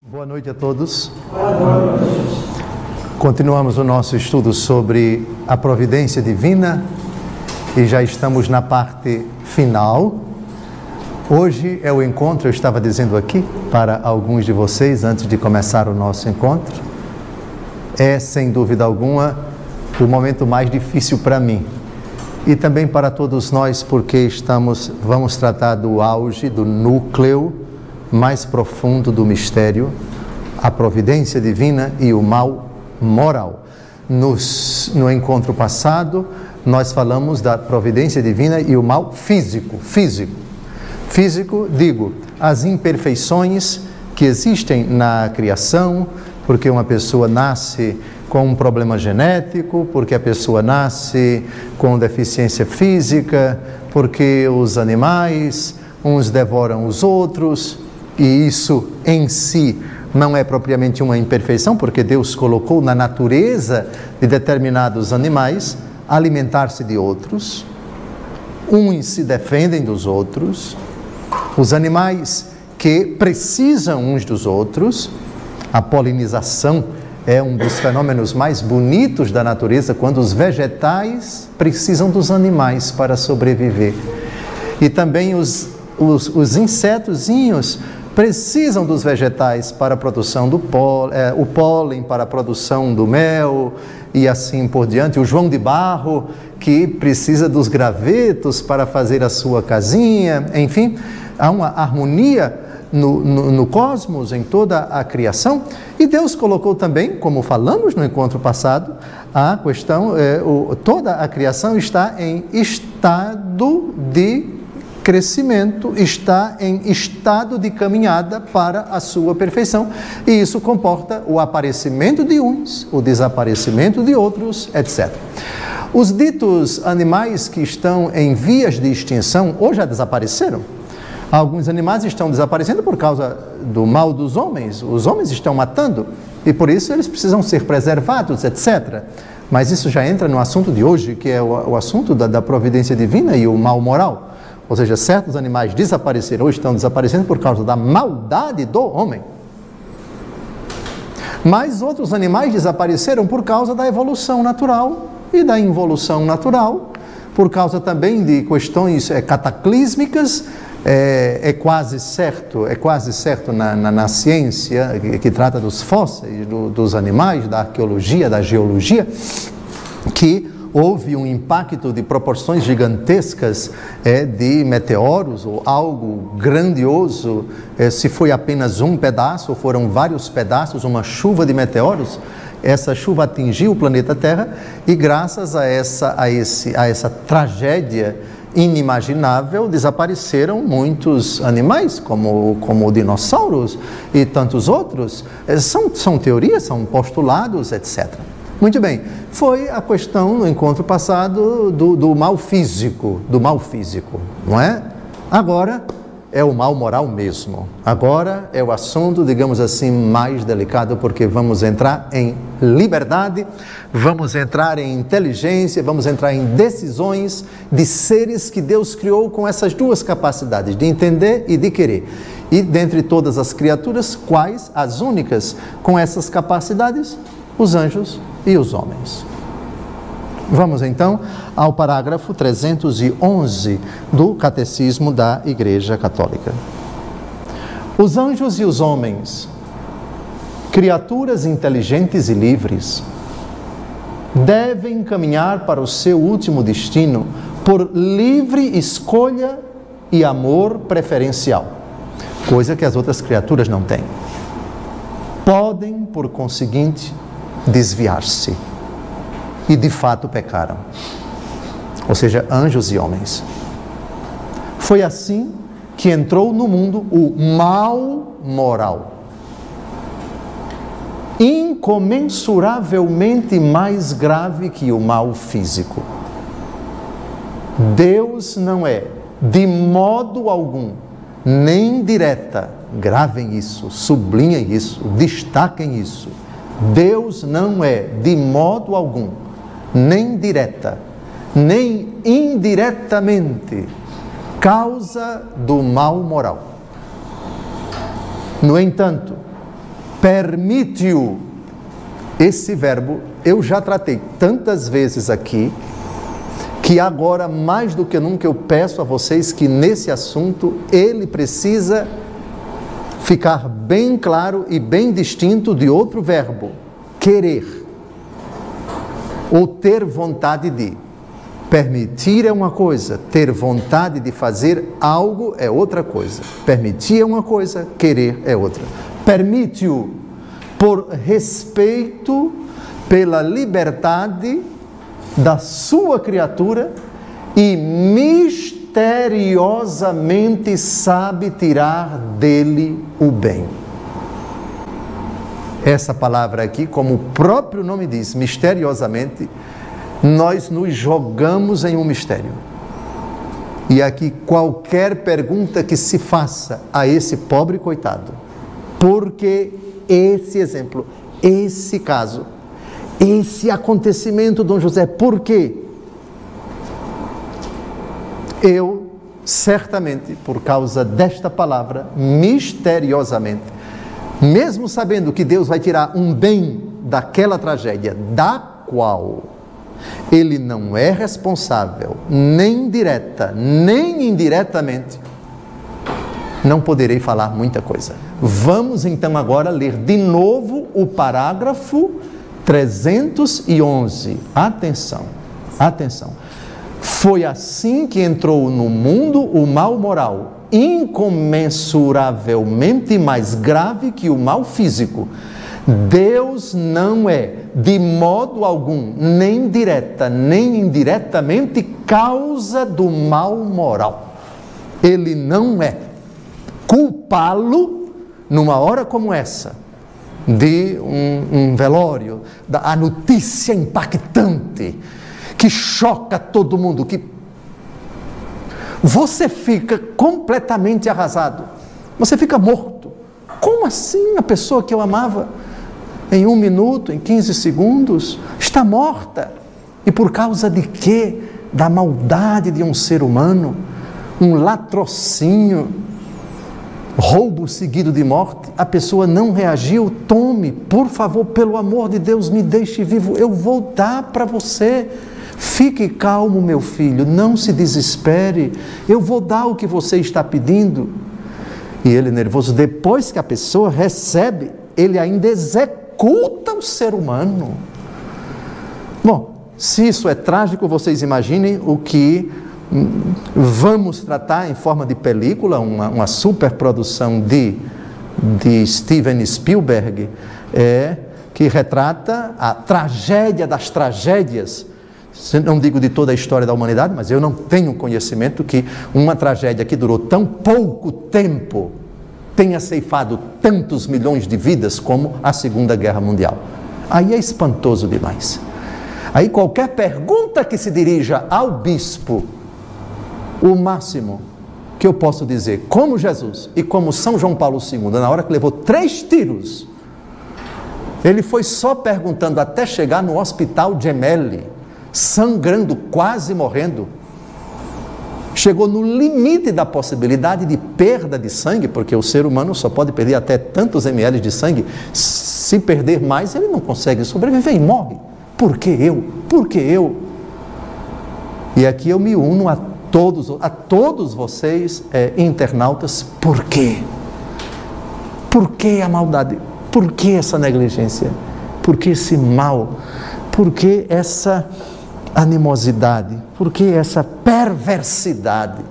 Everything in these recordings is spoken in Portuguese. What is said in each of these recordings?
Boa noite a todos. Boa noite. Continuamos o nosso estudo sobre a providência divina e já estamos na parte final. Hoje é o encontro, eu estava dizendo aqui para alguns de vocês antes de começar o nosso encontro, é sem dúvida alguma o momento mais difícil para mim e também para todos nós, porque vamos tratar do auge, do núcleo mais profundo do mistério, a providência divina e o mal moral. No encontro passado, nós falamos da providência divina e o mal físico. Físico, digo, as imperfeições que existem na criação, porque uma pessoa nasce com um problema genético, porque a pessoa nasce com deficiência física, porque os animais, uns devoram os outros, e isso em si não é propriamente uma imperfeição, porque Deus colocou na natureza de determinados animais alimentar-se de outros, uns se defendem dos outros, os animais que precisam uns dos outros, a polinização é um dos fenômenos mais bonitos da natureza, quando os vegetais precisam dos animais para sobreviver. E também os insetozinhos precisam dos vegetais para a produção do o pólen para a produção do mel e assim por diante. O João de Barro, que precisa dos gravetos para fazer a sua casinha. Enfim, há uma harmonia no cosmos, em toda a criação. E Deus colocou também, como falamos no encontro passado, a questão, toda a criação está em estado de crescimento, está em estado de caminhada para a sua perfeição, e isso comporta o aparecimento de uns, o desaparecimento de outros, etc. Os ditos animais que estão em vias de extinção ou já desapareceram. Alguns animais estão desaparecendo por causa do mal dos homens, os homens estão matando, e por isso eles precisam ser preservados, etc. Mas isso já entra no assunto de hoje, que é o assunto da providência divina e o mal moral. Ou seja, certos animais desapareceram ou estão desaparecendo por causa da maldade do homem. Mas outros animais desapareceram por causa da evolução natural e da involução natural, por causa também de questões cataclísmicas. É quase certo na ciência que trata dos fósseis, dos animais, da arqueologia, da geologia, que houve um impacto de proporções gigantescas de meteoros, ou algo grandioso, se foi apenas um pedaço, ou foram vários pedaços, uma chuva de meteoros. Essa chuva atingiu o planeta Terra e graças a essa tragédia inimaginável, desapareceram muitos animais, como dinossauros e tantos outros. São teorias, são postulados, etc. Muito bem, foi a questão no encontro passado do mal físico, não é? Agora é o mal moral mesmo. Agora é o assunto, digamos assim, mais delicado, porque vamos entrar em liberdade, vamos entrar em inteligência, vamos entrar em decisões de seres que Deus criou com essas duas capacidades, de entender e de querer. E dentre todas as criaturas, quais as únicas com essas capacidades? Os anjos e os homens. Vamos então ao parágrafo 311 do Catecismo da Igreja Católica. Os anjos e os homens, criaturas inteligentes e livres, devem caminhar para o seu último destino por livre escolha e amor preferencial, coisa que as outras criaturas não têm. Podem, por conseguinte, desviar-se. E de fato pecaram. Ou seja, anjos e homens. Foi assim que entrou no mundo o mal moral, incomensuravelmente mais grave que o mal físico. Deus não é, de modo algum, nem direta, gravem isso, sublinhem isso, destaquem isso. Deus não é, de modo algum, nem direta, nem indiretamente, causa do mal moral. No entanto, permite-o. Esse verbo eu já tratei tantas vezes aqui, que agora, mais do que nunca, eu peço a vocês que nesse assunto, ele precisa ficar bem claro e bem distinto de outro verbo, querer, ou ter vontade de. Permitir é uma coisa, ter vontade de fazer algo é outra coisa. Permitir é uma coisa, querer é outra. Permite-o por respeito pela liberdade da sua criatura e misteriosamente sabe tirar dele o bem. Essa palavra aqui, como o próprio nome diz, misteriosamente, nós nos jogamos em um mistério. E aqui qualquer pergunta que se faça a esse pobre coitado, porque esse exemplo, esse caso, esse acontecimento, Dom José, por quê? Eu, certamente, por causa desta palavra, misteriosamente, mesmo sabendo que Deus vai tirar um bem daquela tragédia, da qual ele não é responsável, nem direta, nem indiretamente, não poderei falar muita coisa. Vamos então agora ler de novo o parágrafo 311. Atenção, atenção. Foi assim que entrou no mundo o mal moral, incomensuravelmente mais grave que o mal físico. Deus não é, de modo algum, nem direta, nem indiretamente, causa do mal moral. Ele não é. Culpá-lo, numa hora como essa, de um velório, a notícia impactante, que choca todo mundo, que você fica completamente arrasado, você fica morto. Como assim a pessoa que eu amava, em 1 minuto, em 15 segundos, está morta? E por causa de quê? Da maldade de um ser humano, um latrocínio, roubo seguido de morte, a pessoa não reagiu. Tome, por favor, pelo amor de Deus, me deixe vivo, eu vou dar para você. Fique calmo, meu filho, não se desespere, eu vou dar o que você está pedindo. E ele, nervoso, depois que a pessoa recebe, ele ainda executa o ser humano. Bom, se isso é trágico, vocês imaginem o que vamos tratar em forma de película, uma superprodução de Steven Spielberg, que retrata a tragédia das tragédias. Não digo de toda a história da humanidade, mas eu não tenho conhecimento que uma tragédia que durou tão pouco tempo tenha ceifado tantos milhões de vidas como a Segunda Guerra Mundial. Aí é espantoso demais. Aí qualquer pergunta que se dirija ao bispo, o máximo que eu posso dizer, como Jesus e como São João Paulo II, na hora que levou 3 tiros, ele foi só perguntando até chegar no hospital Gemelli, sangrando, quase morrendo. Chegou no limite da possibilidade de perda de sangue, porque o ser humano só pode perder até tantos ml de sangue. Se perder mais, ele não consegue sobreviver e morre. Por que eu? Por que eu? E aqui eu me uno a todos vocês, internautas. Por quê? Por que a maldade? Por que essa negligência? Por que esse mal? Por que essa animosidade? Por que essa perversidade?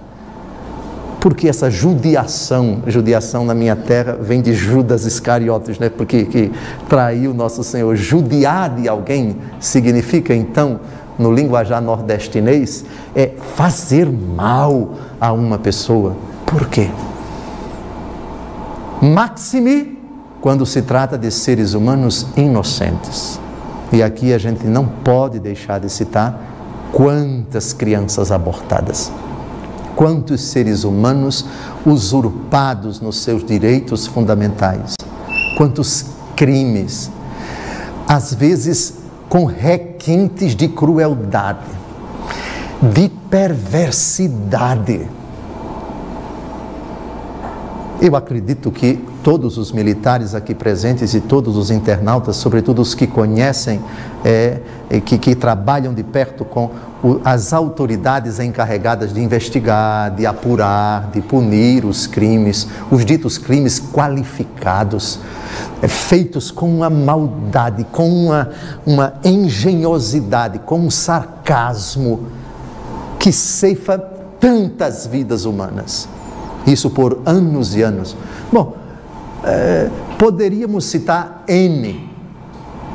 Por que essa judiação? Judiação na minha terra vem de Judas Iscariotes, né? Porque que traiu nosso Senhor. Judiar de alguém significa, então, no linguajar nordestinês, fazer mal a uma pessoa. Por quê? Maxime quando se trata de seres humanos inocentes. E aqui a gente não pode deixar de citar quantas crianças abortadas, quantos seres humanos usurpados nos seus direitos fundamentais, quantos crimes, às vezes com requintes de crueldade, de perversidade. Eu acredito que todos os militares aqui presentes e todos os internautas, sobretudo os que conhecem, que trabalham de perto com as autoridades encarregadas de investigar, de apurar, de punir os crimes, os ditos crimes qualificados, feitos com uma maldade, com uma engenhosidade, com um sarcasmo que ceifa tantas vidas humanas. Isso por anos e anos. Bom, poderíamos citar N,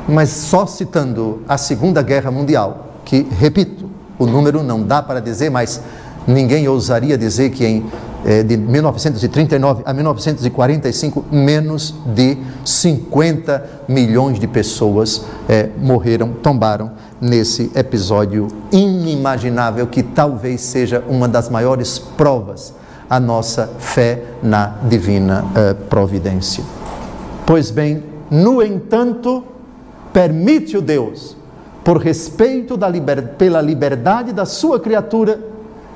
mas só citando a Segunda Guerra Mundial, que, repito, o número não dá para dizer, mas ninguém ousaria dizer que de 1939 a 1945, menos de 50 milhões de pessoas morreram, tombaram nesse episódio inimaginável que talvez seja uma das maiores provas a nossa fé na divina providência. Pois bem, no entanto, permite-o Deus, por respeito pela liberdade da sua criatura,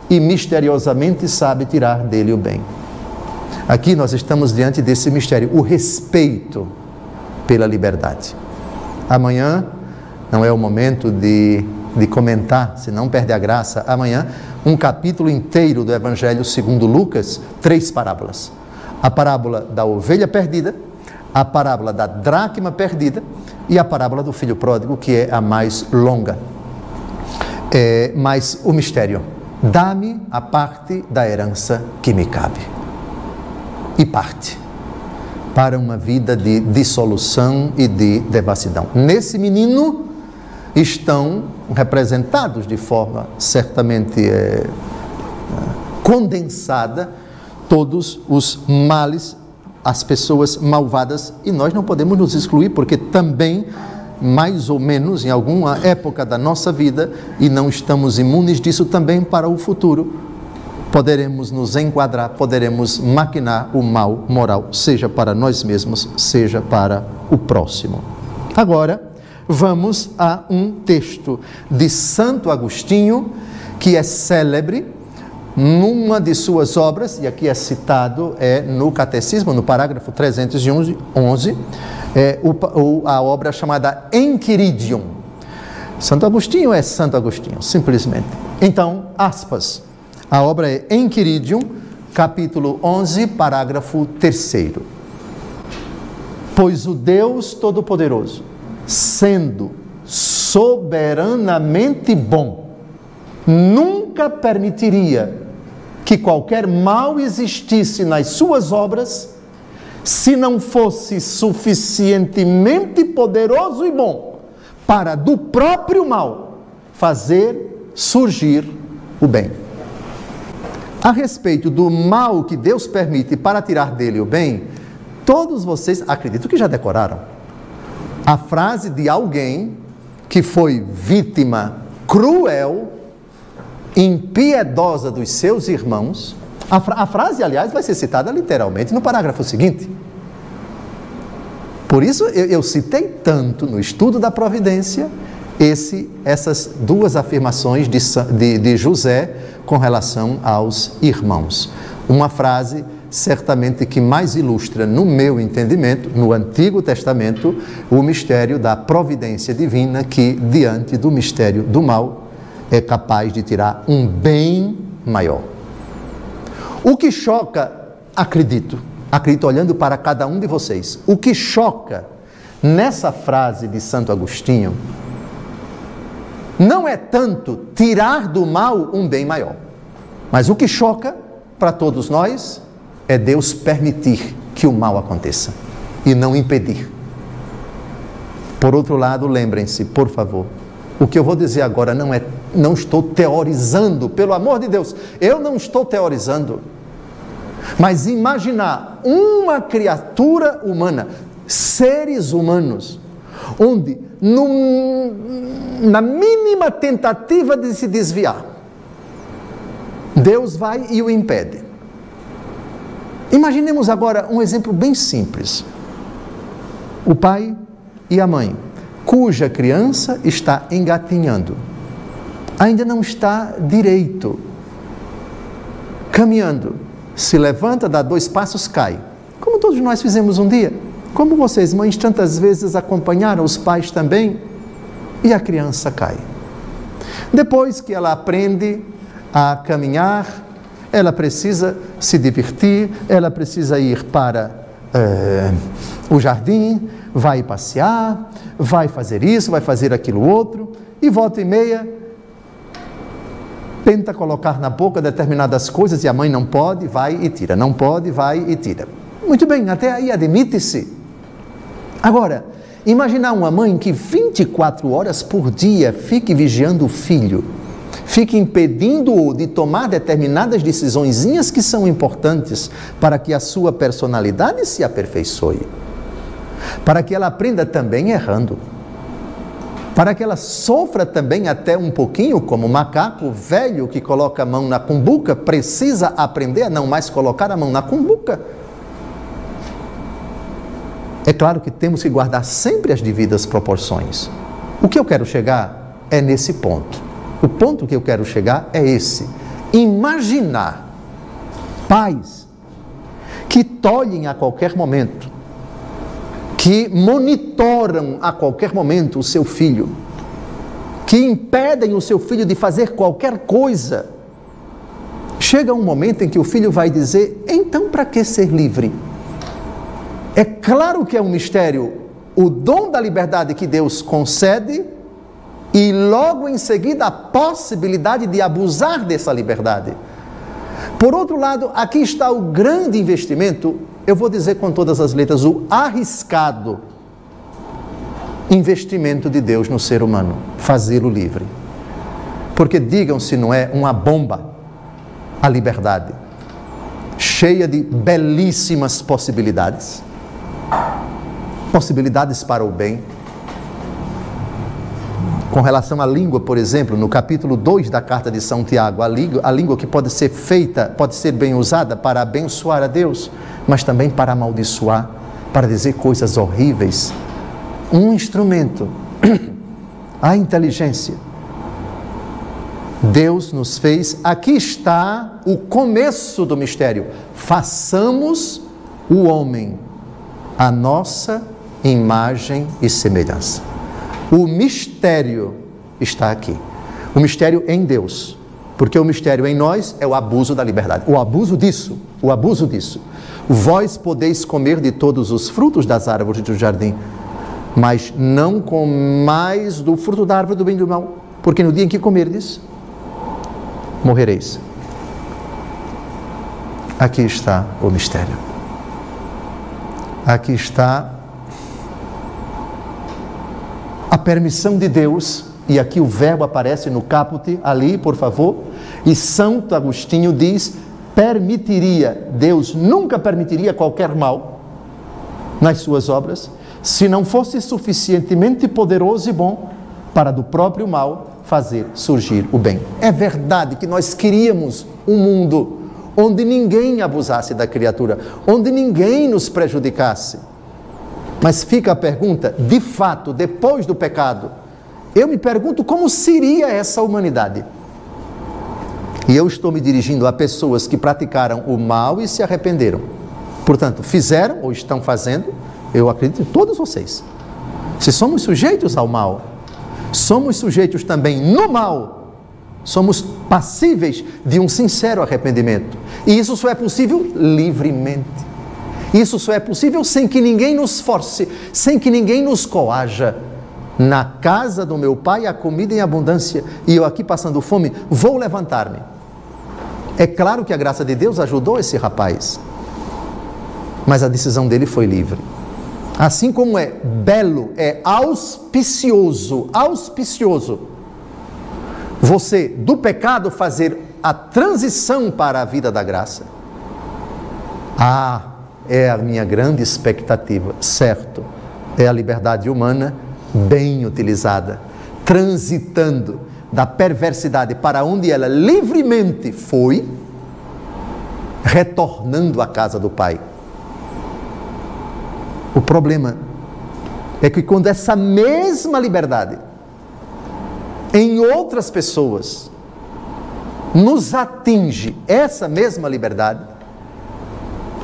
e misteriosamente sabe tirar dele o bem. Aqui nós estamos diante desse mistério, o respeito pela liberdade. Amanhã não é o momento de comentar, senão perde a graça. Amanhã, um capítulo inteiro do Evangelho segundo Lucas, 3 parábolas. A parábola da ovelha perdida, a parábola da dracma perdida e a parábola do filho pródigo, que é a mais longa. Mas o mistério: dá-me a parte da herança que me cabe. E parte para uma vida de dissolução e de devassidão. Nesse menino estão representados de forma certamente condensada todos os males, as pessoas malvadas, e nós não podemos nos excluir, porque também, mais ou menos, em alguma época da nossa vida, e não estamos imunes disso, também para o futuro, poderemos nos enquadrar, poderemos maquinar o mal moral, seja para nós mesmos, seja para o próximo. Agora, vamos a um texto de Santo Agostinho, que é célebre numa de suas obras, e aqui é citado no Catecismo, no parágrafo 311, a obra chamada Enchiridion. Santo Agostinho é Santo Agostinho, simplesmente. Então, aspas, a obra é Enchiridion, capítulo 11, parágrafo 3º. Pois o Deus Todo-Poderoso, sendo soberanamente bom, nunca permitiria que qualquer mal existisse nas suas obras, se não fosse suficientemente poderoso e bom para do próprio mal fazer surgir o bem. A respeito do mal que Deus permite para tirar dele o bem, todos vocês acredito que já decoraram a frase de alguém que foi vítima cruel, impiedosa dos seus irmãos. A frase, aliás, vai ser citada literalmente no parágrafo seguinte. Por isso eu citei tanto no estudo da providência essas duas afirmações de José com relação aos irmãos. Uma frase certamente que mais ilustra, no meu entendimento, no Antigo Testamento, o mistério da providência divina, que diante do mistério do mal é capaz de tirar um bem maior. O que choca, acredito olhando para cada um de vocês, o que choca nessa frase de Santo Agostinho não é tanto tirar do mal um bem maior, mas o que choca para todos nós é Deus permitir que o mal aconteça e não impedir. Por outro lado, lembrem-se, por favor, o que eu vou dizer agora não estou teorizando, pelo amor de Deus, eu não estou teorizando. Mas imaginar uma criatura humana, seres humanos, onde na mínima tentativa de se desviar, Deus vai e o impede. Imaginemos agora um exemplo bem simples. O pai e a mãe, cuja criança está engatinhando, ainda não está direito, caminhando, se levanta, dá 2 passos, cai. Como todos nós fizemos um dia. Como vocês, mães, tantas vezes acompanharam os pais também, e a criança cai. Depois que ela aprende a caminhar, ela precisa se divertir, ela precisa ir para o jardim, vai passear, vai fazer isso, vai fazer aquilo outro, e volta e meia tenta colocar na boca determinadas coisas e a mãe não pode, vai e tira, não pode, vai e tira. Muito bem, até aí admite-se. Agora, imaginar uma mãe que 24 horas por dia fique vigiando o filho, fique impedindo-o de tomar determinadas decisõezinhas que são importantes para que a sua personalidade se aperfeiçoe, para que ela aprenda também errando, para que ela sofra também até um pouquinho, como o macaco velho que coloca a mão na cumbuca, precisa aprender a não mais colocar a mão na cumbuca. É claro que temos que guardar sempre as devidas proporções. O que eu quero chegar é nesse ponto. O ponto que eu quero chegar é esse. Imaginar pais que tolhem a qualquer momento, que monitoram a qualquer momento o seu filho, que impedem o seu filho de fazer qualquer coisa. Chega um momento em que o filho vai dizer: então para que ser livre? É claro que é um mistério o dom da liberdade que Deus concede e logo em seguida a possibilidade de abusar dessa liberdade. Por outro lado, aqui está o grande investimento, eu vou dizer com todas as letras, o arriscado investimento de Deus no ser humano, fazê-lo livre. Porque digam se não é uma bomba a liberdade, cheia de belíssimas possibilidades para o bem. Com relação à língua, por exemplo, no capítulo 2 da carta de São Tiago, a língua que pode ser feita, pode ser bem usada para abençoar a Deus, mas também para amaldiçoar, para dizer coisas horríveis. Um instrumento, a inteligência. Deus nos fez, aqui está o começo do mistério. Façamos o homem a nossa imagem e semelhança. O mistério está aqui. O mistério em Deus. Porque o mistério em nós é o abuso da liberdade. O abuso disso. Vós podeis comer de todos os frutos das árvores do jardim, mas não comais do fruto da árvore do bem e do mal, porque no dia em que comerdes, morrereis. Aqui está o mistério. Aqui está a permissão de Deus, e aqui o verbo aparece no caput, ali, por favor, e Santo Agostinho diz: permitiria, Deus nunca permitiria qualquer mal nas suas obras, se não fosse suficientemente poderoso e bom para do próprio mal fazer surgir o bem. É verdade que nós queríamos um mundo onde ninguém abusasse da criatura, onde ninguém nos prejudicasse. Mas fica a pergunta, de fato, depois do pecado, eu me pergunto como seria essa humanidade. E eu estou me dirigindo a pessoas que praticaram o mal e se arrependeram. Portanto, fizeram ou estão fazendo, eu acredito em todos vocês. Se somos sujeitos ao mal, somos sujeitos também no mal, somos passíveis de um sincero arrependimento. E isso só é possível livremente. Isso só é possível sem que ninguém nos force, sem que ninguém nos coaja. Na casa do meu pai há comida em abundância, e eu aqui passando fome, vou levantar-me. É claro que a graça de Deus ajudou esse rapaz, mas a decisão dele foi livre. Assim como é belo, é auspicioso, você do pecado fazer a transição para a vida da graça. É a minha grande expectativa, certo? É a liberdade humana bem utilizada, transitando da perversidade para onde ela livremente foi, retornando à casa do Pai. O problema é que quando essa mesma liberdade em outras pessoas nos atinge, essa mesma liberdade,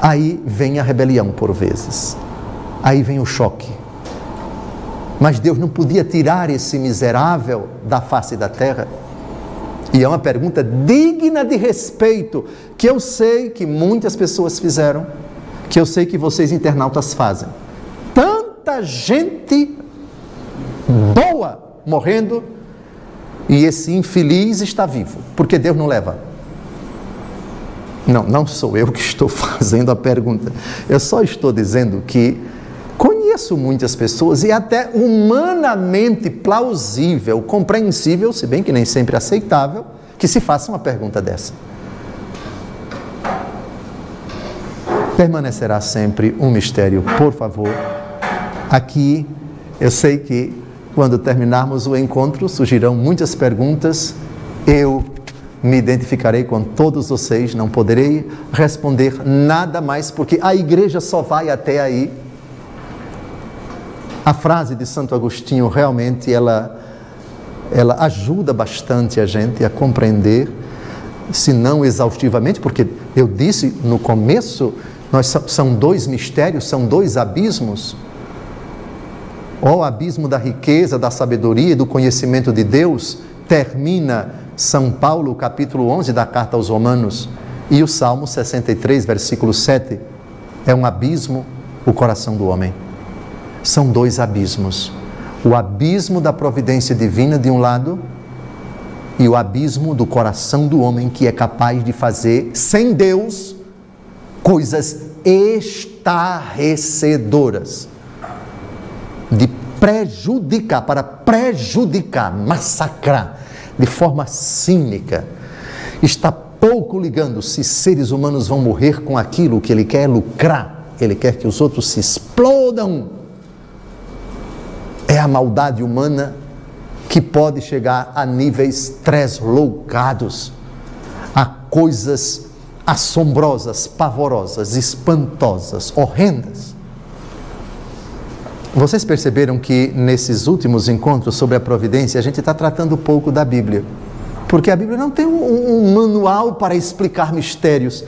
Aí vem a rebelião por vezes, aí vem o choque. Mas Deus não podia tirar esse miserável da face da terra? E é uma pergunta digna de respeito, que eu sei que muitas pessoas fizeram, que eu sei que vocês internautas fazem. Tanta gente boa morrendo, e esse infeliz está vivo, porque Deus não leva. Não sou eu que estou fazendo a pergunta. Eu só estou dizendo que conheço muitas pessoas, e até humanamente plausível, compreensível, se bem que nem sempre aceitável, que se faça uma pergunta dessa. Permanecerá sempre um mistério, por favor. Aqui, eu sei que quando terminarmos o encontro, surgirão muitas perguntas. Eu me identificarei com todos vocês, não poderei responder nada mais, porque a igreja só vai até aí. A frase de Santo Agostinho realmente ela ajuda bastante a gente a compreender, se não exaustivamente, porque eu disse no começo, são dois mistérios, são dois abismos. O abismo da riqueza, da sabedoria e do conhecimento de Deus, termina São Paulo, capítulo 11 da carta aos Romanos, e o Salmo 63, versículo 7, é um abismo, o coração do homem. São dois abismos. O abismo da providência divina de um lado, e o abismo do coração do homem, que é capaz de fazer, sem Deus, coisas estarrecedoras, de prejudicar, massacrar, de forma cínica. Está pouco ligando se seres humanos vão morrer com aquilo que ele quer lucrar, ele quer que os outros se explodam. É a maldade humana que pode chegar a níveis tresloucados, a coisas assombrosas, pavorosas, espantosas, horrendas. Vocês perceberam que nesses últimos encontros sobre a providência, a gente está tratando pouco da Bíblia, porque a Bíblia não tem um manual para explicar mistérios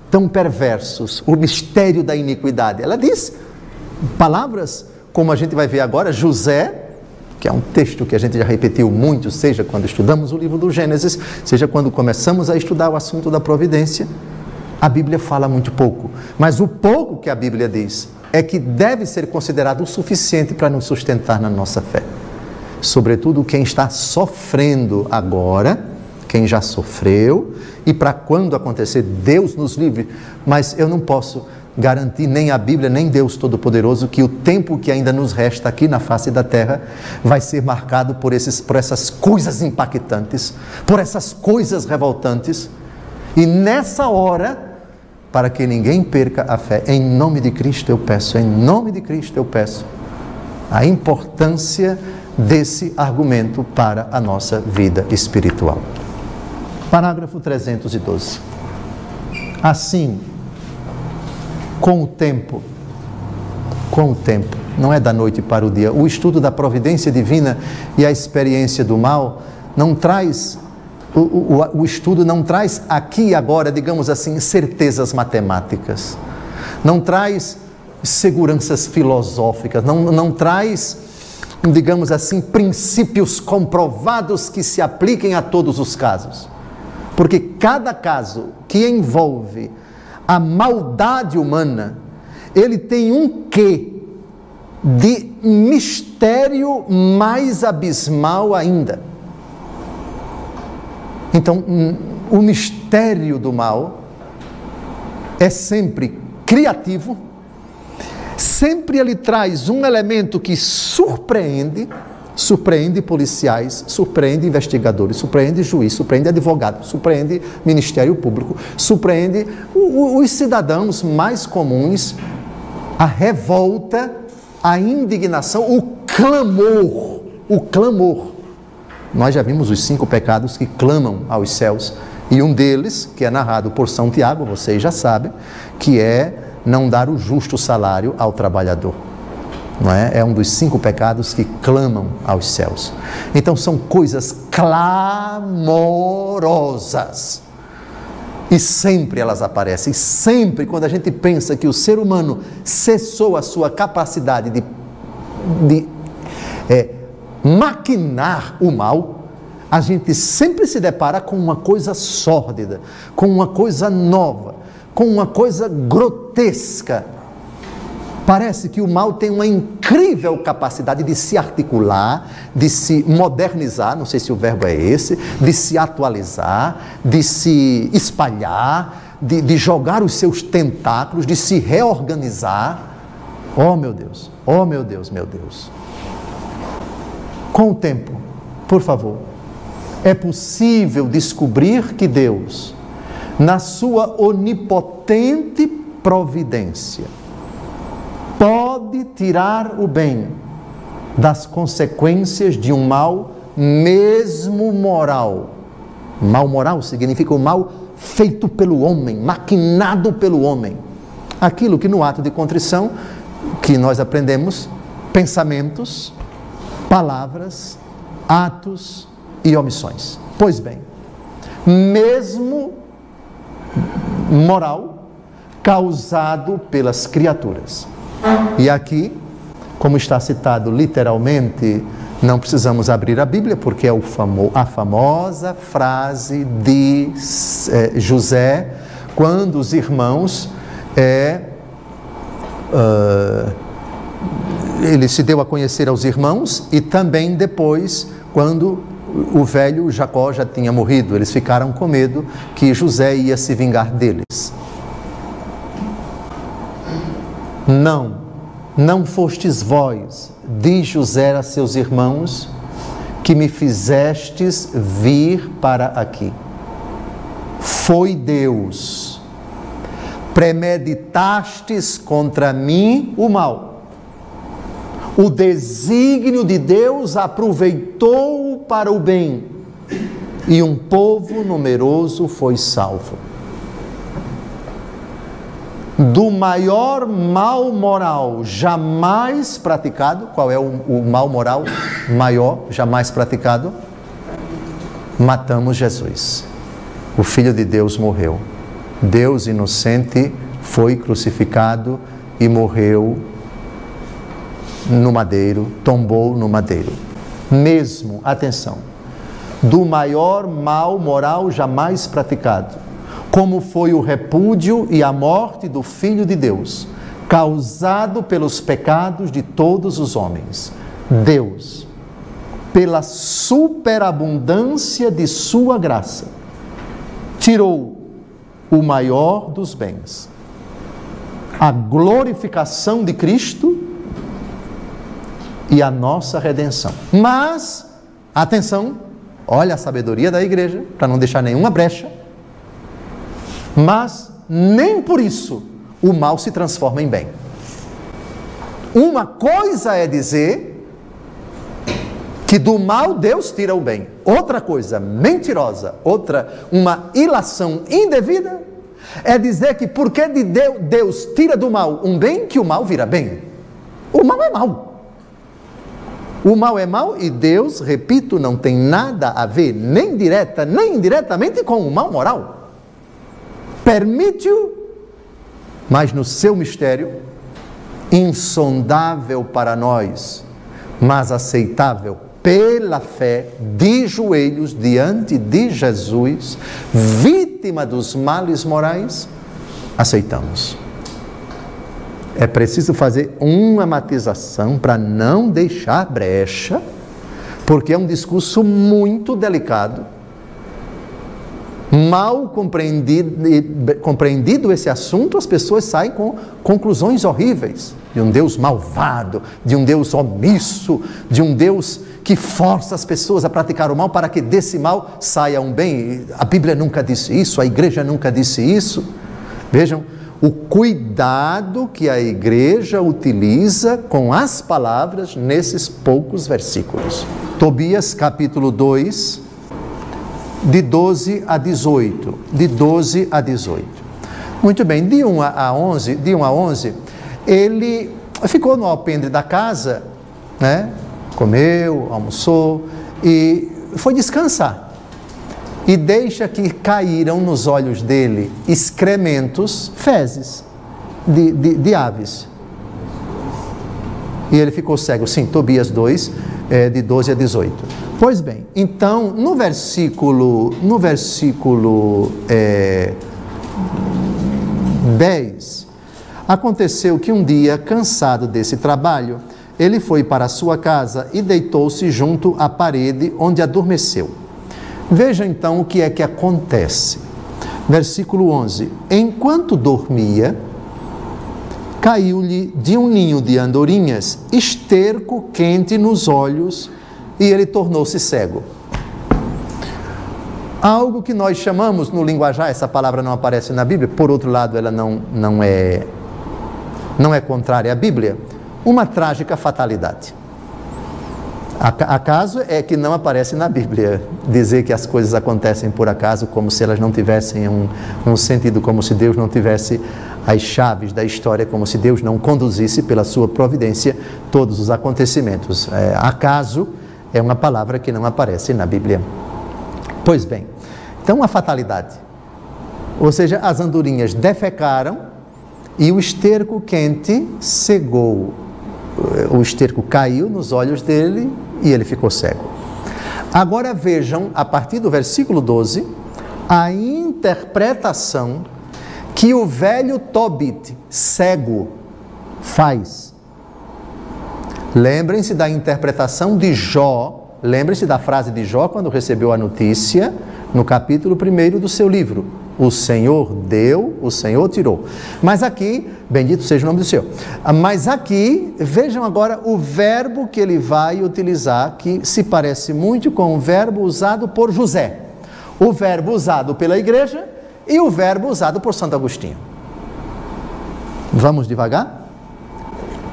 tão perversos, o mistério da iniquidade. Ela diz palavras, como a gente vai ver agora, José, que é um texto que a gente já repetiu muito, seja quando estudamos o livro do Gênesis, seja quando começamos a estudar o assunto da providência, a Bíblia fala muito pouco, mas o pouco que a Bíblia diz é que deve ser considerado o suficiente para nos sustentar na nossa fé. Sobretudo quem está sofrendo agora, quem já sofreu, e para quando acontecer, Deus nos livre, mas eu não posso garantir, nem a Bíblia, nem Deus Todo-Poderoso, que o tempo que ainda nos resta aqui na face da terra vai ser marcado por essas coisas impactantes, por essas coisas revoltantes. E nessa hora, para que ninguém perca a fé, em nome de Cristo eu peço, a importância desse argumento para a nossa vida espiritual. Parágrafo 312. Assim, com o tempo, não é da noite para o dia, o estudo da providência divina e a experiência do mal não traz, o estudo não traz aqui e agora, digamos assim, certezas matemáticas, não traz seguranças filosóficas, não traz, digamos assim, princípios comprovados que se apliquem a todos os casos, porque cada caso que envolve a maldade humana, ele tem um quê de mistério mais abismal ainda. Então, o mistério do mal é sempre criativo, sempre ele traz um elemento que surpreende policiais, surpreende investigadores, surpreende juiz, surpreende advogado, surpreende Ministério Público, surpreende os cidadãos mais comuns, a revolta, a indignação, o clamor. Nós já vimos os 5 pecados que clamam aos céus, e um deles, que é narrado por São Tiago, vocês já sabem, que é não dar o justo salário ao trabalhador. Não é? É um dos 5 pecados que clamam aos céus. Então são coisas clamorosas E sempre elas aparecem, sempre quando a gente pensa que o ser humano cessou a sua capacidade de maquinar o mal, a gente sempre se depara com uma coisa sórdida, com uma coisa nova, com uma coisa grotesca. Parece que o mal tem uma incrível capacidade de se articular, de se modernizar, não sei se o verbo é esse, de se atualizar, de se espalhar, de jogar os seus tentáculos, de se reorganizar. Oh meu Deus, oh meu Deus, meu Deus. Com o tempo, por favor, é possível descobrir que Deus, na sua onipotente providência, pode tirar o bem das consequências de um mal, mesmo moral. Mal moral significa o mal feito pelo homem, maquinado pelo homem. Aquilo que no ato de contrição, que nós aprendemos, pensamentos, palavras, atos e omissões. Pois bem, mesmo moral causado pelas criaturas. E aqui, como está citado literalmente, não precisamos abrir a Bíblia, porque é a famosa frase de José, quando os irmãos, ele se deu a conhecer aos irmãos, e também depois, quando o velho Jacó já tinha morrido, eles ficaram com medo que José ia se vingar deles. Não fostes vós, diz José a seus irmãos, que me fizestes vir para aqui. Foi Deus. Premeditastes contra mim o mal. O desígnio de Deus aproveitou para o bem, e um povo numeroso foi salvo. Do maior mal moral jamais praticado, qual é o mal moral maior jamais praticado? Matamos Jesus. O Filho de Deus morreu. Deus inocente foi crucificado e morreu no madeiro, tombou no madeiro. Mesmo, atenção, do maior mal moral jamais praticado, como foi o repúdio e a morte do Filho de Deus, causado pelos pecados de todos os homens. Deus, pela superabundância de sua graça, tirou o maior dos bens, a glorificação de Cristo e a nossa redenção. Mas, atenção, olha a sabedoria da igreja, para não deixar nenhuma brecha, mas nem por isso o mal se transforma em bem. Uma coisa é dizer que do mal Deus tira o bem. Outra coisa mentirosa, uma ilação indevida, é dizer que porque Deus tira do mal um bem, que o mal vira bem. O mal é mal. O mal é mal e Deus, repito, não tem nada a ver, nem direta, nem indiretamente, com o mal moral. Permite-o, mas no seu mistério, insondável para nós, mas aceitável pela fé, de joelhos diante de Jesus, vítima dos males morais, aceitamos. É preciso fazer uma matização para não deixar brecha, porque é um discurso muito delicado. Mal compreendido esse assunto, as pessoas saem com conclusões horríveis, de um Deus malvado, de um Deus omisso, de um Deus que força as pessoas a praticar o mal para que desse mal saia um bem. A Bíblia nunca disse isso, a igreja nunca disse isso. Vejam o cuidado que a igreja utiliza com as palavras nesses poucos versículos. Tobias capítulo 2, de 12 a 18, de 12 a 18. Muito bem, de 1 a 11, ele ficou no alpendre da casa, né? Comeu, almoçou e foi descansar. e deixa que caíram nos olhos dele excrementos, fezes de aves. E ele ficou cego. Sim, Tobias 2, de 12 a 18. Pois bem, então, no versículo 10, aconteceu que um dia, cansado desse trabalho, ele foi para a sua casa e deitou-se junto à parede, onde adormeceu. Veja então o que é que acontece. Versículo 11. Enquanto dormia, caiu-lhe de um ninho de andorinhas esterco quente nos olhos e ele tornou-se cego. Algo que nós chamamos no linguajar, essa palavra não aparece na Bíblia, por outro lado ela não é contrária à Bíblia, uma trágica fatalidade. Acaso é que não aparece na Bíblia dizer que as coisas acontecem por acaso, como se elas não tivessem um sentido, como se Deus não tivesse as chaves da história, como se Deus não conduzisse pela sua providência todos os acontecimentos. Acaso é uma palavra que não aparece na Bíblia. Pois bem, então a fatalidade, ou seja, as andorinhas defecaram e o esterco quente cegou. O esterco caiu nos olhos dele e ele ficou cego. Agora vejam, a partir do versículo 12, a interpretação que o velho Tobit, cego, faz. Lembrem-se da interpretação de Jó, lembrem-se da frase de Jó quando recebeu a notícia, no capítulo 1 do seu livro. O Senhor deu, o Senhor tirou. Mas aqui, bendito seja o nome do Senhor. Mas aqui, vejam agora o verbo que ele vai utilizar, que se parece muito com o verbo usado por José. O verbo usado pela igreja e o verbo usado por Santo Agostinho. Vamos devagar?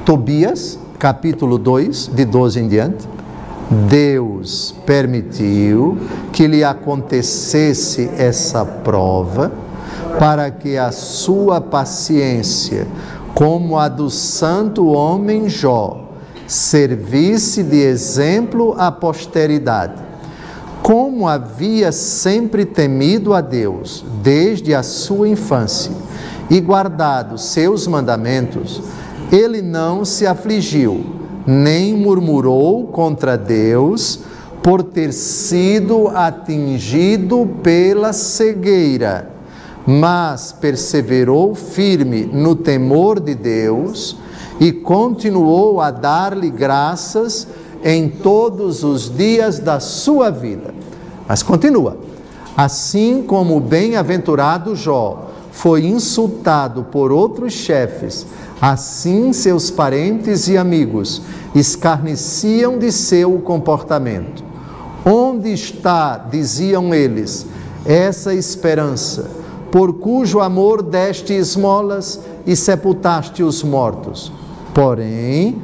Tobias, capítulo 2, de 12 em diante. Deus permitiu que lhe acontecesse essa prova para que a sua paciência, como a do santo homem Jó, servisse de exemplo à posteridade. Como havia sempre temido a Deus desde a sua infância e guardado seus mandamentos, ele não se afligiu, nem murmurou contra Deus por ter sido atingido pela cegueira, mas perseverou firme no temor de Deus e continuou a dar-lhe graças em todos os dias da sua vida. Mas continua. Assim como o bem-aventurado Jó foi insultado por outros chefes, assim seus parentes e amigos escarneciam de seu comportamento. Onde está, diziam eles, essa esperança, por cujo amor deste esmolas e sepultaste os mortos? Porém,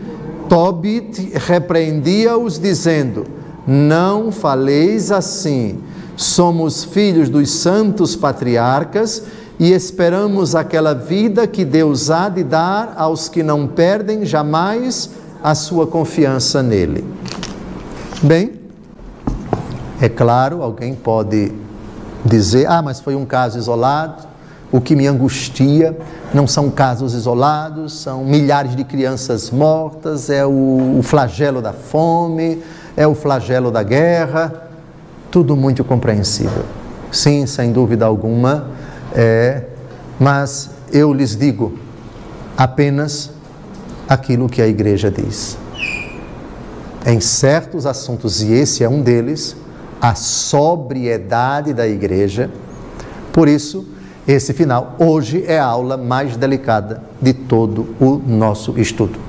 Tobit repreendia-os, dizendo: não faleis assim, somos filhos dos santos patriarcas e esperamos aquela vida que Deus há de dar aos que não perdem jamais a sua confiança nele. Bem, é claro, alguém pode dizer: mas foi um caso isolado. O que me angustia não são casos isolados, são milhares de crianças mortas, é o flagelo da fome, é o flagelo da guerra, tudo muito compreensível. Sim, sem dúvida alguma, mas eu lhes digo apenas aquilo que a igreja diz. Em certos assuntos, e esse é um deles, a sobriedade da igreja. Por isso, esse final, hoje, é a aula mais delicada de todo o nosso estudo.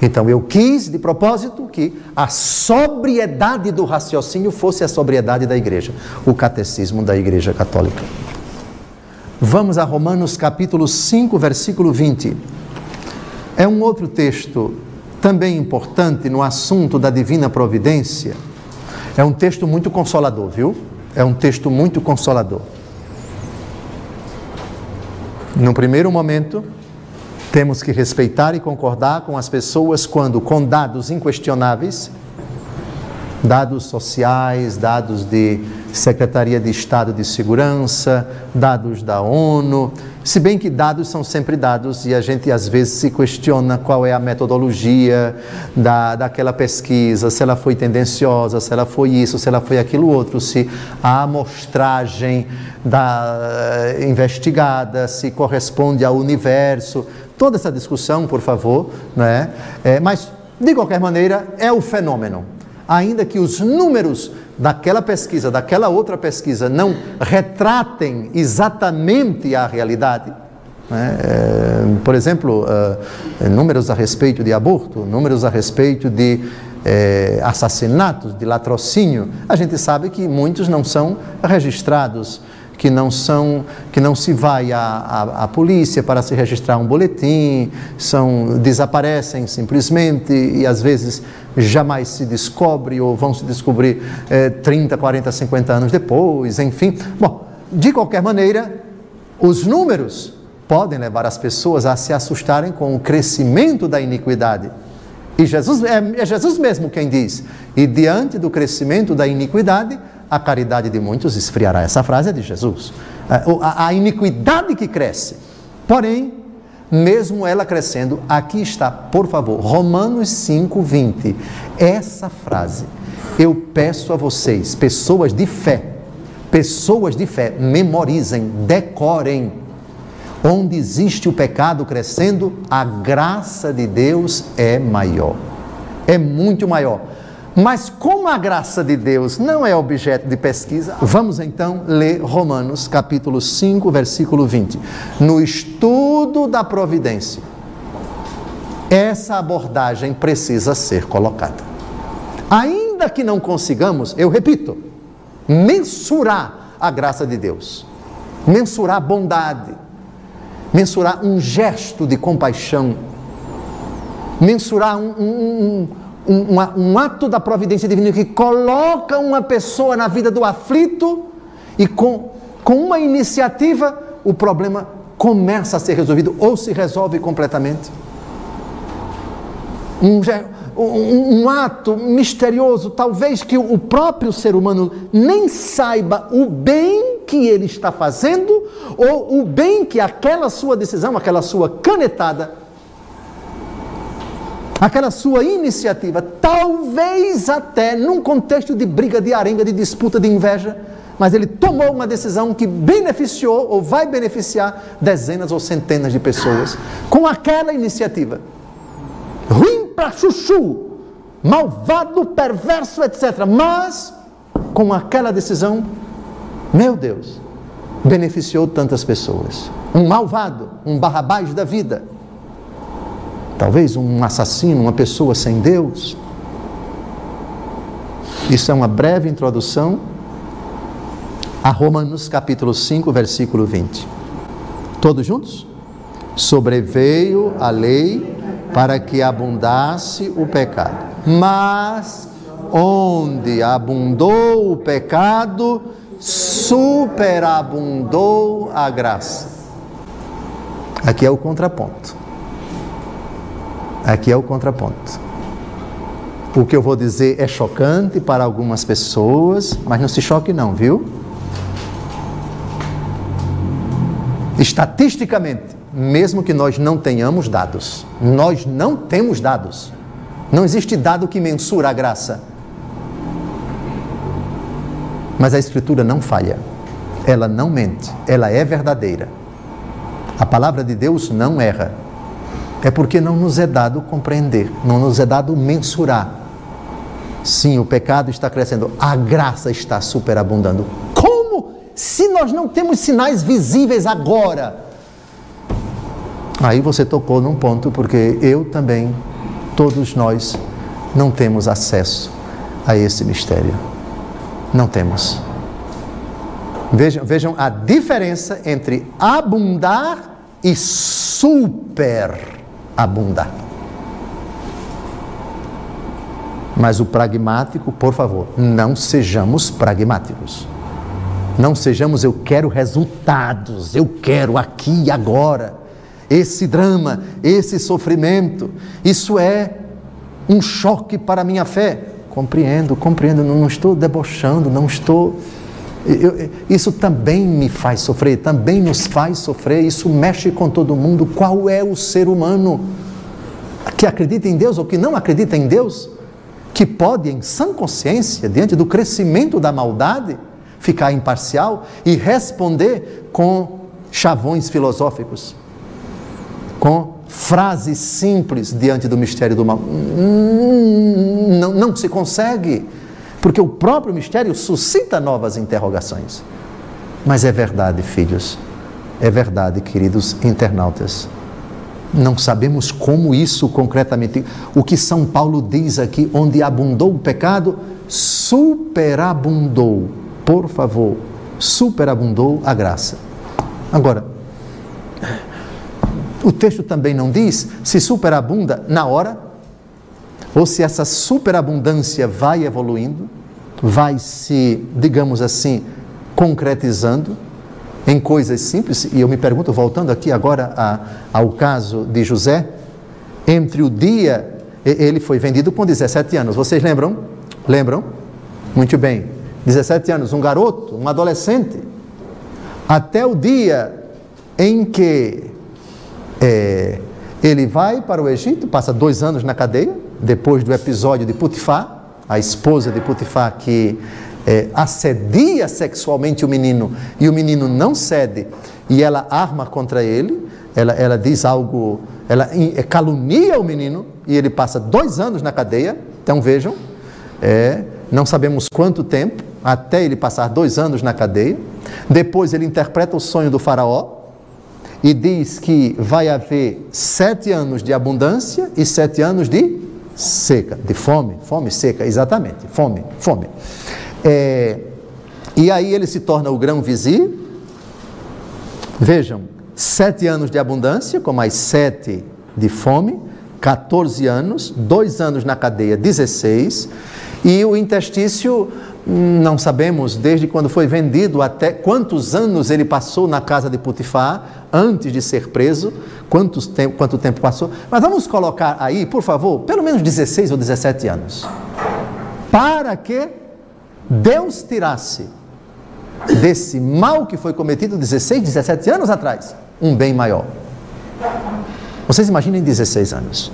Então, eu quis, de propósito, que a sobriedade do raciocínio fosse a sobriedade da igreja, o catecismo da Igreja Católica. Vamos a Romanos capítulo 5, versículo 20. É um outro texto também importante no assunto da divina providência. É um texto muito consolador, viu? É um texto muito consolador. No primeiro momento, temos que respeitar e concordar com as pessoas quando, com dados inquestionáveis, Dados sociais, dados de Secretaria de Estado de Segurança, dados da ONU, se bem que dados são sempre dados e a gente às vezes se questiona qual é a metodologia daquela pesquisa, se ela foi tendenciosa, se ela foi isso, se ela foi aquilo outro, se a amostragem investigada se corresponde ao universo, toda essa discussão, por favor, não é? Mas, de qualquer maneira, é o fenômeno. Ainda que os números daquela pesquisa, daquela outra pesquisa, não retratem exatamente a realidade, né? Por exemplo, números a respeito de aborto, números a respeito de assassinatos, de latrocínio, a gente sabe que muitos não são registrados, que não se vai à polícia para se registrar um boletim, desaparecem simplesmente e às vezes jamais se descobre ou vão se descobrir 30, 40, 50 anos depois, enfim. Bom, de qualquer maneira, os números podem levar as pessoas a se assustarem com o crescimento da iniquidade. E Jesus, é Jesus mesmo quem diz, e diante do crescimento da iniquidade, a caridade de muitos esfriará. Essa frase é de Jesus. A iniquidade que cresce. Porém, mesmo ela crescendo, aqui está, por favor, Romanos 5:20. Essa frase, eu peço a vocês, pessoas de fé, memorizem, decorem. Onde existe o pecado crescendo, a graça de Deus é maior. É muito maior. Mas como a graça de Deus não é objeto de pesquisa, vamos então ler Romanos capítulo 5, versículo 20. No estudo da providência, essa abordagem precisa ser colocada. Ainda que não consigamos, eu repito, mensurar a graça de Deus, mensurar a bondade, mensurar um gesto de compaixão, mensurar um ato da providência divina que coloca uma pessoa na vida do aflito e com uma iniciativa o problema começa a ser resolvido ou se resolve completamente. Um ato misterioso, talvez que o próprio ser humano nem saiba o bem que ele está fazendo ou o bem que aquela sua decisão, aquela sua canetada, aquela sua iniciativa, talvez até num contexto de briga, de arenga, de disputa, de inveja, mas ele tomou uma decisão que beneficiou ou vai beneficiar dezenas ou centenas de pessoas com aquela iniciativa. Ruim para chuchu, malvado, perverso, etc. Mas com aquela decisão, meu Deus, beneficiou tantas pessoas. Um malvado, um Barrabás da vida, talvez um assassino, uma pessoa sem Deus. Isso é uma breve introdução a Romanos capítulo 5, versículo 20. Todos juntos? Sobreveio a lei para que abundasse o pecado. Mas onde abundou o pecado, superabundou a graça. Aqui é o contraponto. Aqui é o contraponto. O que eu vou dizer é chocante para algumas pessoas, mas não se choque não, viu? Estatisticamente, mesmo que nós não tenhamos dados, nós não temos dados. Não existe dado que mensura a graça. Mas a Escritura não falha. Ela não mente. Ela é verdadeira. A palavra de Deus não erra. É porque não nos é dado compreender, não nos é dado mensurar. Sim, o pecado está crescendo, a graça está superabundando. Como? Se nós não temos sinais visíveis agora. Aí você tocou num ponto, porque eu também, todos nós, não temos acesso a esse mistério. Não temos. Vejam a diferença entre abundar e superabundar. Mas o pragmático, por favor, não sejamos pragmáticos. Não sejamos, eu quero resultados, eu quero aqui e agora. Esse drama, esse sofrimento, isso é um choque para a minha fé. compreendo, não estou debochando, não estou... Isso também me faz sofrer, também nos faz sofrer, isso mexe com todo mundo. Qual é o ser humano que acredita em Deus ou que não acredita em Deus, que pode, em sã consciência, diante do crescimento da maldade, ficar imparcial e responder com chavões filosóficos, com frases simples diante do mistério do mal? Não se consegue, porque o próprio mistério suscita novas interrogações. Mas é verdade, filhos, é verdade, queridos internautas. Não sabemos como isso concretamente, o que São Paulo diz aqui, onde abundou o pecado, superabundou, por favor, superabundou a graça. Agora, o texto também não diz se superabunda na hora, ou se essa superabundância vai evoluindo, vai se, digamos assim, concretizando em coisas simples. E eu me pergunto, voltando aqui agora ao caso de José, entre o dia, ele foi vendido com 17 anos, vocês lembram? Lembram? Muito bem, 17 anos, um garoto, um adolescente, até o dia em que ele vai para o Egito, passa 2 anos na cadeia, depois do episódio de Potifar, a esposa de Potifar que assedia sexualmente o menino, e o menino não cede, e ela arma contra ele, ela diz algo, ela calunia o menino, e ele passa 2 anos na cadeia. Então vejam, não sabemos quanto tempo, até ele passar 2 anos na cadeia. Depois ele interpreta o sonho do faraó, e diz que vai haver 7 anos de abundância e 7 anos de seca, de fome, seca, exatamente, fome. E aí ele se torna o grão-vizir. Vejam, 7 anos de abundância, com mais 7 de fome, 14 anos, 2 anos na cadeia, 16, e o interstício, não sabemos desde quando foi vendido até quantos anos ele passou na casa de Potifar, antes de ser preso, quanto tempo passou, mas vamos colocar aí, por favor, pelo menos 16 ou 17 anos, para que Deus tirasse desse mal que foi cometido 16, 17 anos atrás, um bem maior. Vocês imaginem 16 anos.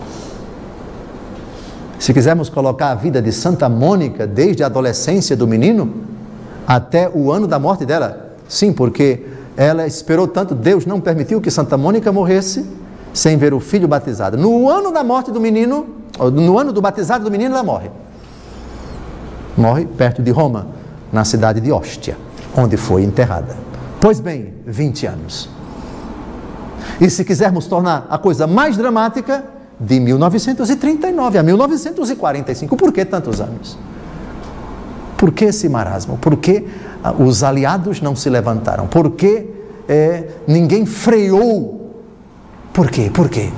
Se quisermos colocar a vida de Santa Mônica, desde a adolescência do menino até o ano da morte dela, sim, porque ela esperou tanto, Deus não permitiu que Santa Mônica morresse sem ver o filho batizado. No ano da morte do menino, no ano do batizado do menino, ela morre. Morre perto de Roma, na cidade de Ostia, onde foi enterrada. Pois bem, 20 anos. E se quisermos tornar a coisa mais dramática, de 1939 a 1945. Por que tantos anos? Por que esse marasmo? Por que os aliados não se levantaram? Por que ninguém freou? Por quê? Por quê?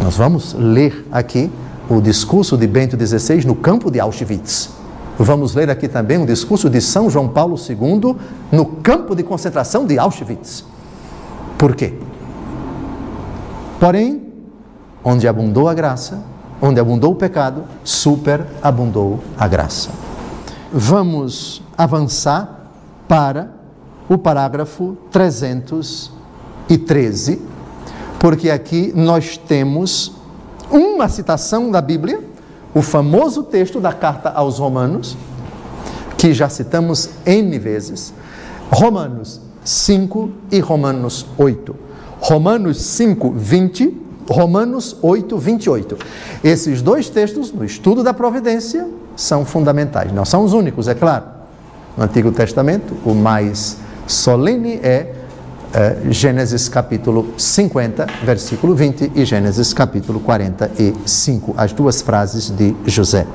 Nós vamos ler aqui o discurso de Bento XVI no campo de Auschwitz. Vamos ler aqui também o discurso de São João Paulo II no campo de concentração de Auschwitz. Por quê? Porém, onde abundou a graça, onde abundou o pecado, superabundou a graça. Vamos avançar para o parágrafo 313, porque aqui nós temos uma citação da Bíblia, o famoso texto da carta aos Romanos, que já citamos N vezes, Romanos 5 e Romanos 8. Romanos 5, 20, Romanos 8, 28. Esses dois textos, no estudo da providência, são fundamentais. Não são os únicos, é claro. No Antigo Testamento, o mais solene é Gênesis capítulo 50, versículo 20, e Gênesis capítulo 45, as duas frases de José.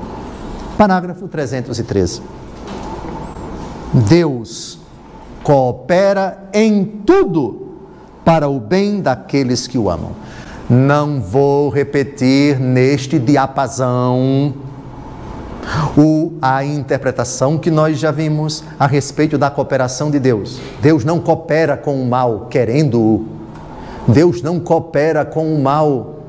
Parágrafo 313. Deus coopera em tudo para o bem daqueles que o amam. Não vou repetir neste diapasão a interpretação que nós já vimos a respeito da cooperação de Deus. Deus não coopera com o mal querendo-o. Deus não coopera com o mal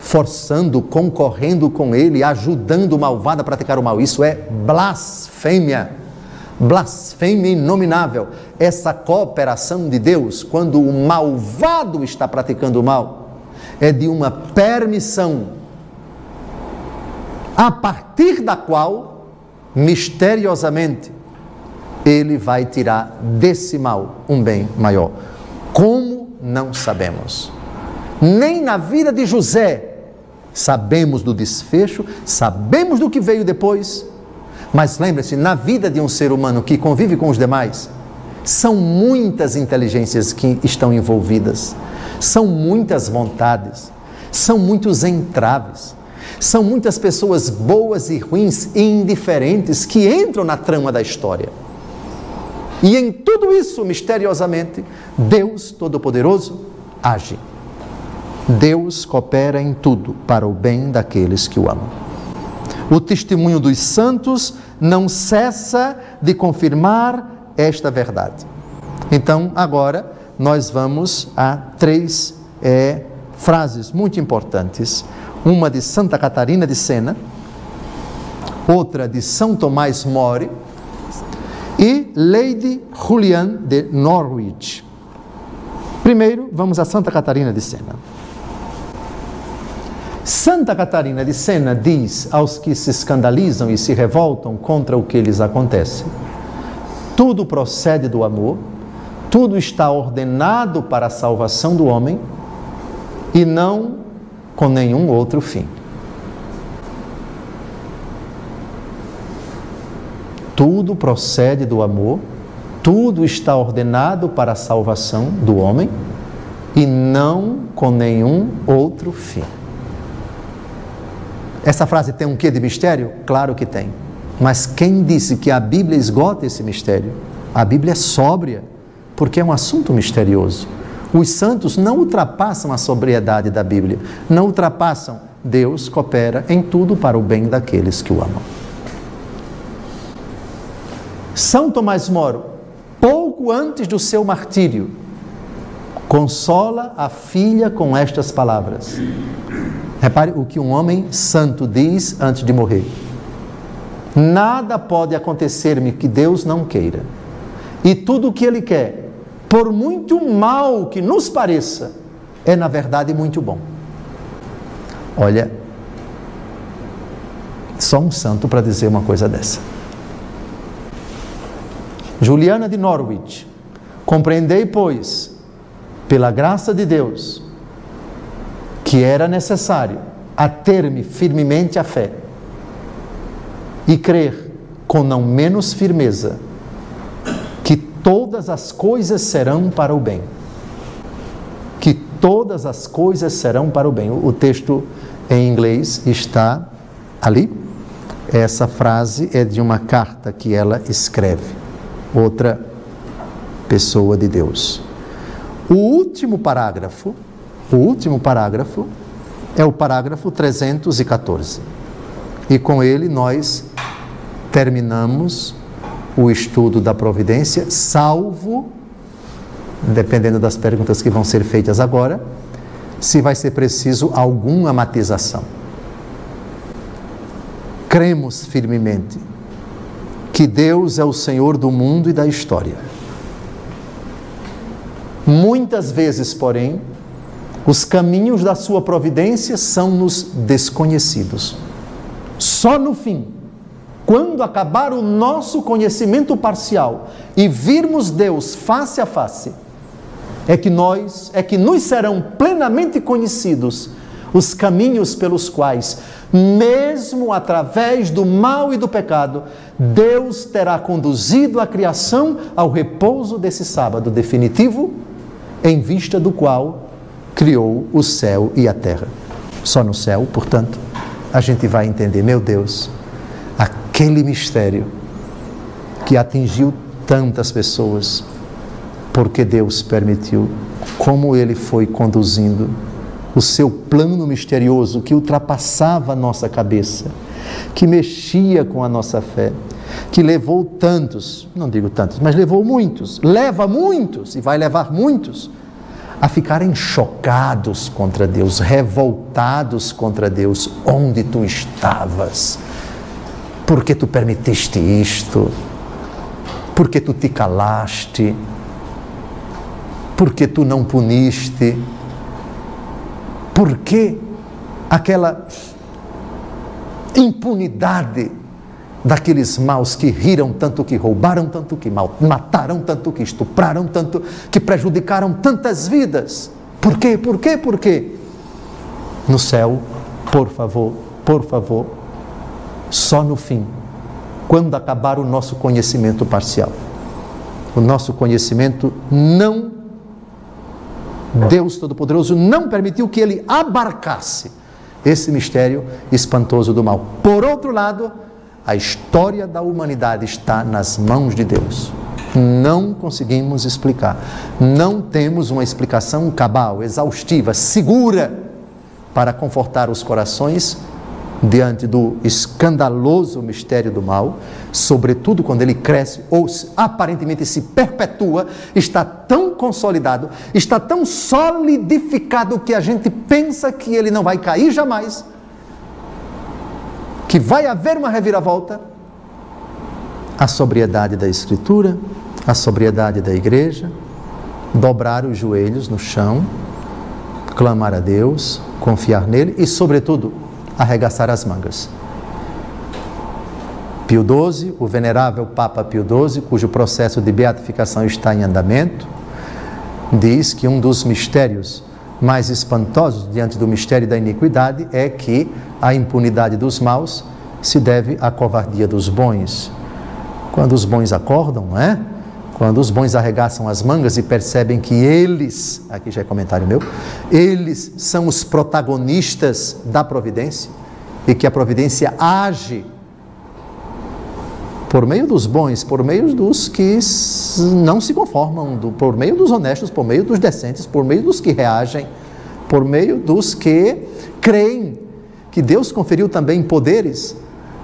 forçando, concorrendo com ele, ajudando o malvado a praticar o mal. Isso é blasfêmia. Blasfêmia inominável. Essa cooperação de Deus, quando o malvado está praticando o mal, é de uma permissão, a partir da qual, misteriosamente, ele vai tirar desse mal um bem maior. Como? Não sabemos. Nem na vida de José sabemos do desfecho, sabemos do que veio depois, mas lembre-se, na vida de um ser humano que convive com os demais, são muitas inteligências que estão envolvidas, são muitas vontades, são muitos entraves, são muitas pessoas boas e ruins e indiferentes que entram na trama da história. E em tudo isso, misteriosamente, Deus Todo-Poderoso age. Deus coopera em tudo para o bem daqueles que o amam. O testemunho dos santos não cessa de confirmar esta verdade. Então, agora, nós vamos a três frases muito importantes. Uma de Santa Catarina de Sena, outra de São Tomás More e Lady Julian de Norwich. Primeiro, vamos a Santa Catarina de Sena. Santa Catarina de Sena diz aos que se escandalizam e se revoltam contra o que lhes acontece: tudo procede do amor, tudo está ordenado para a salvação do homem e não com nenhum outro fim. Tudo procede do amor, tudo está ordenado para a salvação do homem e não com nenhum outro fim. Essa frase tem um quê de mistério? Claro que tem. Mas quem disse que a Bíblia esgota esse mistério? A Bíblia é sóbria, porque é um assunto misterioso. Os santos não ultrapassam a sobriedade da Bíblia, não ultrapassam. Deus coopera em tudo para o bem daqueles que o amam. São Tomás Moro, pouco antes do seu martírio, consola a filha com estas palavras. Repare o que um homem santo diz antes de morrer: nada pode acontecer-me que Deus não queira, e tudo o que Ele quer, por muito mal que nos pareça, é na verdade muito bom. Olha, só um santo para dizer uma coisa dessa. Juliana de Norwich: compreendei, pois, pela graça de Deus, que era necessário ater-me firmemente à fé e crer com não menos firmeza que todas as coisas serão para o bem. Que todas as coisas serão para o bem. O texto em inglês está ali. Essa frase é de uma carta que ela escreve, outra pessoa de Deus. O último parágrafo é o parágrafo 314. E com ele nós terminamos o estudo da providência, salvo, dependendo das perguntas que vão ser feitas agora, se vai ser preciso alguma matização. Cremos firmemente que Deus é o Senhor do mundo e da história. Muitas vezes, porém, os caminhos da sua providência são-nos desconhecidos. Só no fim, quando acabar o nosso conhecimento parcial e virmos Deus face a face, é que nos serão plenamente conhecidos os caminhos pelos quais, mesmo através do mal e do pecado, Deus terá conduzido a criação ao repouso desse sábado definitivo, em vista do qual criou o céu e a terra. Só no céu, portanto, a gente vai entender, meu Deus, aquele mistério que atingiu tantas pessoas, porque Deus permitiu, como Ele foi conduzindo o seu plano misterioso que ultrapassava a nossa cabeça, que mexia com a nossa fé, que levou tantos, não digo tantos, mas levou muitos, leva muitos e vai levar muitos a ficarem chocados contra Deus, revoltados contra Deus. Onde tu estavas? Por que tu permitiste isto? Por que tu te calaste? Por que tu não puniste? Por que aquela impunidade daqueles maus que riram tanto, que roubaram tanto, que mataram tanto, que estupraram tanto, que prejudicaram tantas vidas? Por quê? Por quê? Por quê? No céu, por favor, só no fim, quando acabar o nosso conhecimento parcial, o nosso conhecimento não, Deus Todo-Poderoso não permitiu que ele abarcasse esse mistério espantoso do mal. Por outro lado, a história da humanidade está nas mãos de Deus. Não conseguimos explicar. Não temos uma explicação cabal, exaustiva, segura, para confortar os corações diante do escandaloso mistério do mal, sobretudo quando ele cresce ou aparentemente se perpetua, está tão consolidado, está tão solidificado que a gente pensa que ele não vai cair jamais, que vai haver uma reviravolta. A sobriedade da Escritura, a sobriedade da igreja, dobrar os joelhos no chão, clamar a Deus, confiar nele e, sobretudo, arregaçar as mangas. Pio XII, o venerável Papa Pio XII, cujo processo de beatificação está em andamento, diz que um dos mistérios mais espantosos diante do mistério da iniquidade é que a impunidade dos maus se deve à covardia dos bons. Quando os bons acordam, não é? Quando os bons arregaçam as mangas e percebem que eles, aqui já é comentário meu, eles são os protagonistas da providência e que a providência age por meio dos bons, por meio dos que não se conformam, por meio dos honestos, por meio dos decentes, por meio dos que reagem, por meio dos que creem que Deus conferiu também poderes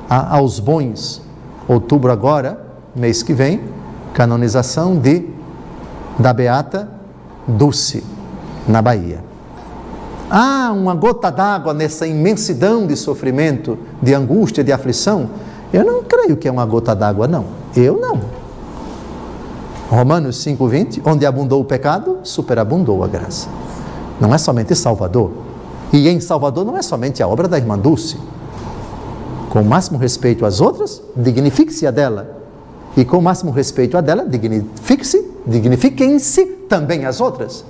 aos bons. Outubro agora, mês que vem, canonização da Beata Dulce, na Bahia. Uma gota d'água nessa imensidão de sofrimento, de angústia, de aflição? Eu não creio que é uma gota d'água, não. Eu não. Romanos 5,20, onde abundou o pecado, superabundou a graça. Não é somente Salvador. E em Salvador não é somente a obra da irmã Dulce. Com o máximo respeito às outras, dignifique-se a dela. E com o máximo respeito a dela, dignifiquem-se também as outras.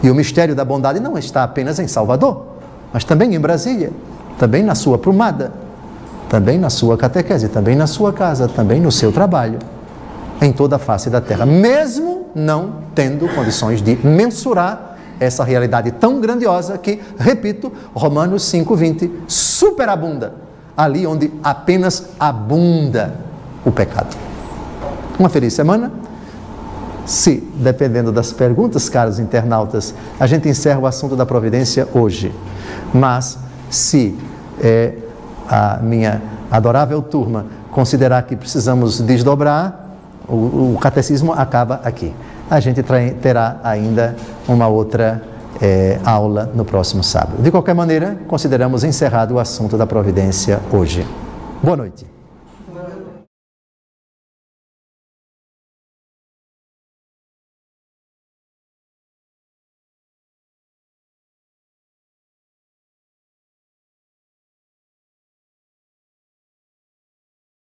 E o mistério da bondade não está apenas em Salvador, mas também em Brasília, também na sua prumada, também na sua catequese, também na sua casa, também no seu trabalho, em toda a face da terra, mesmo não tendo condições de mensurar essa realidade tão grandiosa que, repito, Romanos 5,20, superabunda, ali onde apenas abunda o pecado. Uma feliz semana. Se, dependendo das perguntas, caros internautas, a gente encerra o assunto da providência hoje. Mas, se a minha adorável turma considerar que precisamos desdobrar, o catecismo acaba aqui. A gente terá ainda uma outra aula no próximo sábado. De qualquer maneira, consideramos encerrado o assunto da providência hoje. Boa noite.